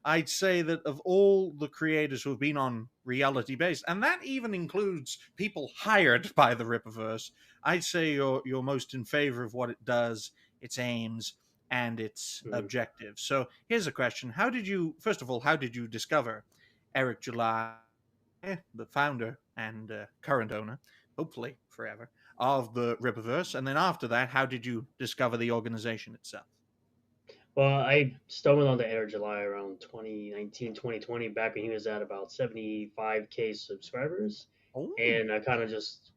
I'd say that of all the creators who have been on reality based, and that even includes people hired by the Rippaverse, I'd say you're most in favor of what it does, its aims, and its Mm. objectives. So here's a question: How did you, first of all, how did you discover Eric July, the founder and current owner, hopefully forever, of the Rippaverse? And then after that, how did you discover the organization itself? Well, I stumbled onto Air July around 2019, 2020, back when he was at about 75K subscribers, Oh. and I kind of just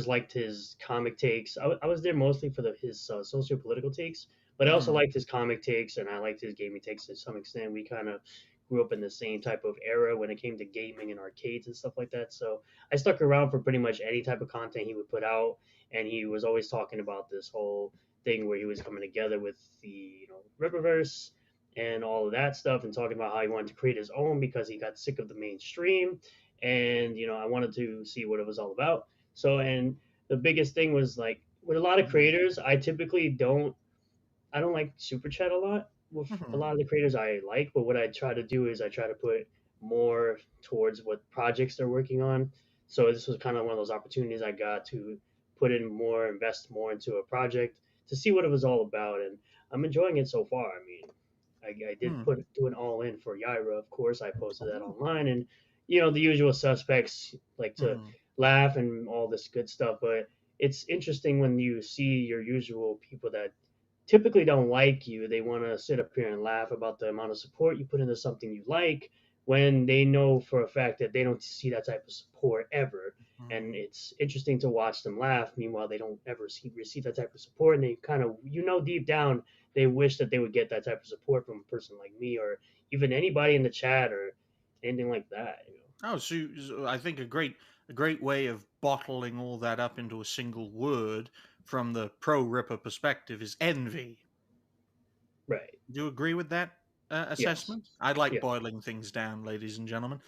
liked his comic takes. I was there mostly for his socio-political takes, but I also Mhm. liked his comic takes and I liked his gaming takes to some extent. We kind of grew up in the same type of era when it came to gaming and arcades and stuff like that. So I stuck around for pretty much any type of content he would put out, and he was always talking about this whole thing where he was coming together with the Riververse and all of that stuff, and talking about how he wanted to create his own because he got sick of the mainstream, and I wanted to see what it was all about. So, and the biggest thing was like with a lot of Mhm. creators, I don't like super chat a lot with a Mhm. lot of the creators I like, but what I try to do is I try to put more towards what projects they're working on. So this was kind of one of those opportunities I got to put in more, invest more into a project to see what it was all about, and I'm enjoying it so far. I mean, I did Mhm. do an all in for Yaira, of course. I posted that Oh. online, and the usual suspects like to Mhm. laugh and all this good stuff, but it's interesting when you see your usual people that typically don't like you. They want to sit up here and laugh about the amount of support you put into something you like when they know for a fact that they don't see that type of support ever. And Mhm. it's interesting to watch them laugh. Meanwhile, they don't ever receive that type of support. And they kind of, deep down, they wish that they would get that type of support from a person like me or even anybody in the chat or anything like that. Oh, so I think a great way of bottling all that up into a single word from the pro Ripper perspective is envy. Right. Do you agree with that Yes. assessment? I like Yes. boiling things down, ladies and gentlemen.